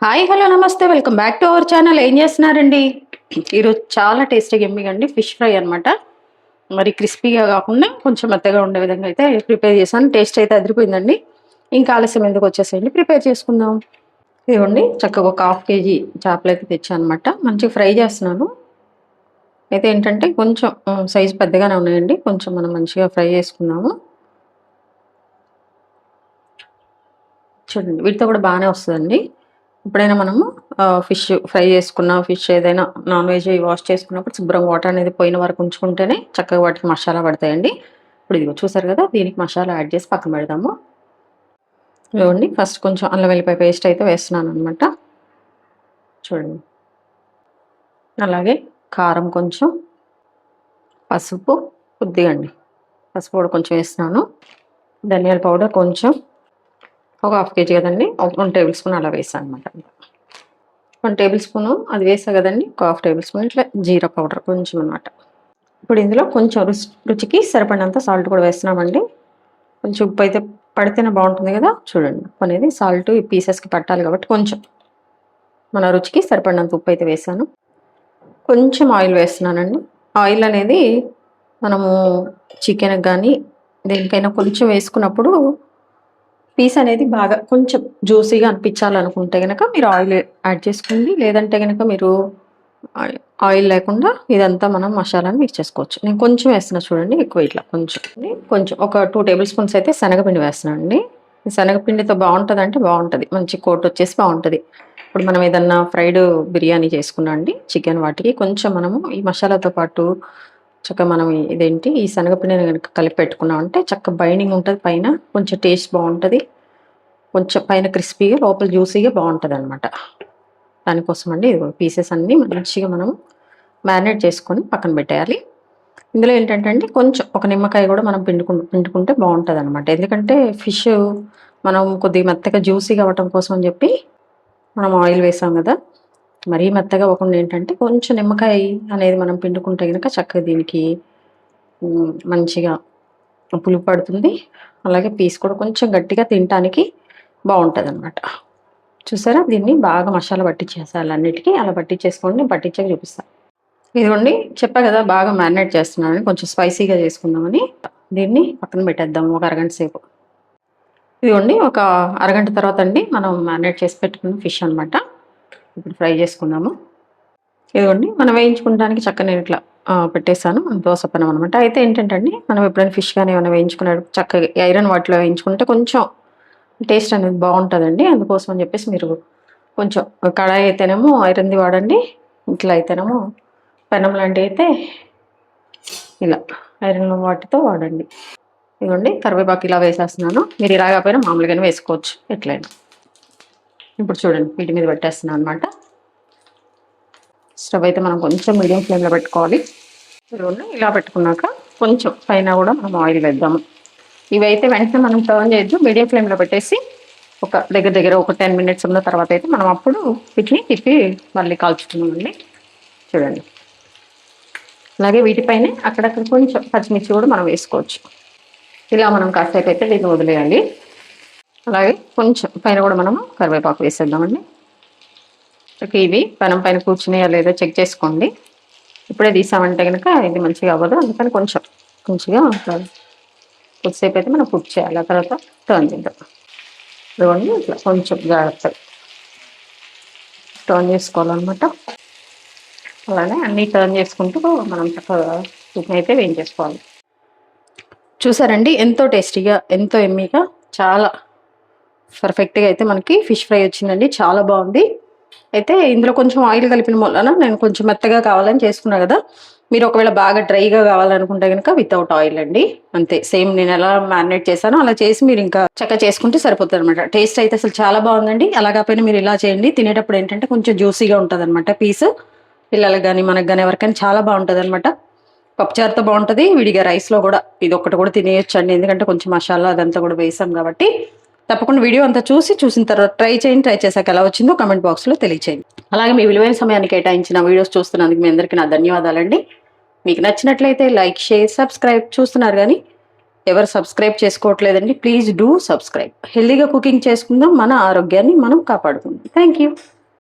Hi hello నమస్తే welcome back to our channel. ఏం చేస్తున్నారండి? ఈరోజు చాలా టేస్టీగా ఎమ్మిగా అండి ఫిష్ ఫ్రై అనమాట. మరి క్రిస్పీగా కాకుండా కొంచెం మెత్తగా ఉండే విధంగా అయితే ప్రిపేర్ చేశాను. టేస్ట్ అయితే అదిరిపోయిందండి. ఇంకా ఆలస్యం ఎందుకు, వచ్చేసేయండి ప్రిపేర్ చేసుకుందాం. ఇదిగోండి చక్కగా ఒక హాఫ్ కేజీ చేపలు అయితే తెచ్చాను అనమాట. మంచిగా ఫ్రై చేస్తున్నాను. అయితే ఏంటంటే కొంచెం సైజు పెద్దగానే ఉన్నాయండి. కొంచెం మనం మంచిగా ఫ్రై చేసుకుందాము. చూడండి వీటితో కూడా బాగానే వస్తుందండి. ఎప్పుడైనా మనము ఫిష్ ఫ్రై చేసుకున్న ఫిష్ ఏదైనా నాన్ వెజ్ వాష్ చేసుకున్నప్పుడు శుభ్రం వాటర్ అనేది పోయిన వరకు ఉంచుకుంటేనే చక్కగా వాటికి మసాలా పడతాయండి. ఇప్పుడు ఇదిగో చూసారు కదా, దీనికి మసాలా యాడ్ చేసి పక్కన పెడదాము. ఇదిగోండి ఫస్ట్ కొంచెం అల్లం వెల్లిపాయ పేస్ట్ అయితే వేస్తున్నాను అనమాట. చూడండి, అలాగే కారం కొంచెం, పసుపు కొద్దిగా అండి, పసుపు కూడా కొంచెం వేస్తున్నాను. ధనియాల పౌడర్ కొంచెం, ఒక హాఫ్ కేజీ కదండి, 1 టేబుల్ స్పూన్ అలా వేసాను అనమాట. 1 టేబుల్ స్పూను అది వేసా కదండి, ఒక హాఫ్ టేబుల్ స్పూన్ ఇట్లా జీరా పౌడర్ కొంచెం అనమాట. ఇప్పుడు ఇందులో కొంచెం రుచికి సరిపడినంత సాల్ట్ కూడా వేస్తున్నామండి. కొంచెం ఉప్పు అయితే పడితేనే బాగుంటుంది కదా. చూడండి ఉప్పు అనేది సాల్ట్ ఈ పీసెస్కి పట్టాలి కాబట్టి కొంచెం మన రుచికి సరిపడినంత ఉప్పు అయితే వేసాను. కొంచెం ఆయిల్ వేస్తున్నానండి. ఆయిల్ అనేది మనము చికెన్కి కానీ దేనికైనా కొంచెం వేసుకున్నప్పుడు పీస్ అనేది బాగా కొంచెం జ్యూసీగా అనిపించాలనుకుంటే కనుక మీరు ఆయిల్ యాడ్ చేసుకోండి. లేదంటే కనుక మీరు ఆయిల్ లేకుండా ఇదంతా మనం మసాలాని మిక్స్ చేసుకోవచ్చు. నేను కొంచెం వేస్తున్నా చూడండి, ఎక్కువ ఇట్లా కొంచెం కొంచెం ఒక 2 టేబుల్ స్పూన్స్ అయితే శనగపిండి వేస్తున్నాను అండి. ఈ శనగపిండితో బాగుంటుంది అంటే బాగుంటుంది, మంచి కోట్ వచ్చేసి బాగుంటుంది. ఇప్పుడు మనం ఏదన్నా ఫ్రైడ్ బిర్యానీ చేసుకున్నా అండి చికెన్, వాటికి కొంచెం మనము ఈ మసాలాతో పాటు చక్కగా మనం ఇదేంటి ఈ శనగపిండిని కనుక కలిపి పెట్టుకున్నాం అంటే చక్కగా బైండింగ్ ఉంటుంది, పైన కొంచెం టేస్ట్ బాగుంటుంది, కొంచెం పైన క్రిస్పీగా లోపల జ్యూసీగా బాగుంటుంది అనమాట. దానికోసం అండి ఇది పీసెస్ అన్నీ మంచిగా మనం మ్యారినేట్ చేసుకొని పక్కన పెట్టేయాలి. ఇందులో ఏంటంటే అండి కొంచెం ఒక నిమ్మకాయ కూడా మనం పిండుకుంటే బాగుంటుంది అనమాట. ఎందుకంటే ఫిష్ మనం కొద్దిగా మెత్తగా జ్యూసీగా అవ్వటం కోసం అని చెప్పి మనం ఆయిల్ వేసాం కదా. మరీ మెత్తగా అవ్వకుండా ఏంటంటే కొంచెం నిమ్మకాయ అనేది మనం పిండుకుంటే కనుక చక్కగా దీనికి మంచిగా పులుపు పడుతుంది. అలాగే పీస్ కూడా కొంచెం గట్టిగా తినటానికి బాగుంటుంది అనమాట. చూసారా, దీన్ని బాగా మసాలా పట్టించేసాలి అన్నిటికీ. అలా పట్టించేసుకోండి, నేను పట్టించాక చూపిస్తాను. ఇదిగోండి చెప్పా కదా బాగా మ్యారినేట్ చేస్తున్నానని, కొంచెం స్పైసీగా చేసుకుందామని. దీన్ని పక్కన పెట్టేద్దాము ఒక అరగంట సేపు. ఇదిగోండి ఒక అరగంట తర్వాత అండి మనం మ్యారినేట్ చేసి పెట్టుకున్న ఫిష్ అనమాట. ఇప్పుడు ఫ్రై చేసుకుందాము. ఇదిగోండి మనం వేయించుకోవడానికి చక్కగా నేను ఇట్లా పెట్టేశాను, దోశ పెనం అనమాట. అయితే ఏంటంటే అండి మనం ఎప్పుడైనా ఫిష్ కానీ ఏమైనా వేయించుకునే చక్కగా ఐరన్ వాటిలో వేయించుకుంటే కొంచెం టేస్ట్ అనేది బాగుంటుందండి. అందుకోసం అని చెప్పేసి మీరు కొంచెం కడాయి అయితేనేమో ఐరన్ది వాడండి, ఇట్లా అయితేనేమో పెనం లాంటివి అయితే ఇలా ఐరన్ వాటితో వాడండి. ఇదిగోండి కరివేపాకు ఇలా వేసేస్తున్నాను. మీరు ఇలా కాకపోయినా మామూలుగానే వేసుకోవచ్చు ఎట్లయినా. ఇప్పుడు చూడండి వీటి మీద పెట్టేస్తున్నాను అనమాట. స్టవ్ అయితే మనం కొంచెం మీడియం ఫ్లేమ్లో పెట్టుకోవాలి. ఇదిగోండి ఇలా పెట్టుకున్నాక కొంచెం పైన కూడా మనం ఆయిల్ వేద్దాము. ఇవైతే వెంటనే మనం టర్న్ చేయొద్దు, మీడియం ఫ్లేమ్లో పెట్టేసి ఒక దగ్గర ఒక 10 మినిట్స్ ఉన్న తర్వాత అయితే మనం అప్పుడు వీటిని తిప్పి మళ్ళీ కాల్చుకున్నామండి. చూడండి అలాగే వీటిపైనే అక్కడక్కడ కొంచెం పచ్చిమిర్చి కూడా మనం వేసుకోవచ్చు. ఇలా మనం కాసేపు అయితే దీన్ని వదిలేయాలి. అలాగే కొంచెం పైన కూడా మనము కరివేపాకు వేసేద్దామండి. ఇవి పెనం పైన కూర్చున్నాయా లేదో చెక్ చేసుకోండి. ఇప్పుడే తీసామంటే కనుక ఇది మంచిగా అవ్వదు, అందుకని కొంచెం మంచిగా కొద్దిసేపు అయితే మనం కుక్ చేయాలి. ఆ తర్వాత టర్న్ చేద్దాం. ఇదిగోండి ఇట్లా కొంచెం జాగ్రత్తగా టర్న్ చేసుకోవాలన్నమాట. అలానే అన్నీ టర్న్ చేసుకుంటూ మనం చక్కగా వీటిని అయితే వేయించేసుకోవాలి. చూసారండి ఎంతో టేస్టీగా ఎంతో ఎమ్మీగా చాలా పర్ఫెక్ట్గా అయితే మనకి ఫిష్ ఫ్రై వచ్చిందండి. చాలా బాగుంది. అయితే ఇందులో కొంచెం ఆయిల్ కలిపిన వలన నేను కొంచెం మెత్తగా కావాలని చేసుకున్నా కదా. మీరు ఒకవేళ బాగా డ్రైగా కావాలనుకుంటే కనుక వితౌట్ ఆయిల్ అండి, అంతే సేమ్ నేను ఎలా మ్యారినేట్ చేశానో అలా చేసి మీరు ఇంకా చక్కగా చేసుకుంటే సరిపోతుంది అనమాట. టేస్ట్ అయితే అసలు చాలా బాగుందండి. అలా కాకపోయినా మీరు ఇలా చేయండి, తినేటప్పుడు ఏంటంటే కొంచెం జ్యూసీగా ఉంటుంది అనమాట పీస్. పిల్లలకు కానీ మనకు కానీ ఎవరికైనా చాలా బాగుంటుంది అనమాట. పప్పుచారుతో బాగుంటుంది, విడిగా రైస్లో కూడా ఇది ఒక్కటి కూడా తినేయొచ్చు అండి. ఎందుకంటే కొంచెం మసాలా అదంతా కూడా వేసాం కాబట్టి. తప్పకుండా వీడియో అంతా చూసిన తర్వాత ట్రై చేయండి. ట్రై చేశాక ఎలా వచ్చిందో కామెంట్ బాక్స్లో తెలియచేయండి. అలాగే మీ విలువైన సమయాన్ని కేటాయించిన వీడియోస్ చూస్తున్నందుకు మీ అందరికీ నా ధన్యవాదాలండి. మీకు నచ్చినట్లయితే లైక్, షేర్, సబ్స్క్రైబ్. చూస్తున్నారు కానీ ఎవరు సబ్స్క్రైబ్ చేసుకోవట్లేదండి, ప్లీజ్ డూ సబ్స్క్రైబ్. హెల్దీగా కుకింగ్ చేసుకుందాం, మన ఆరోగ్యాన్ని మనం కాపాడుకుందాం. Thank you.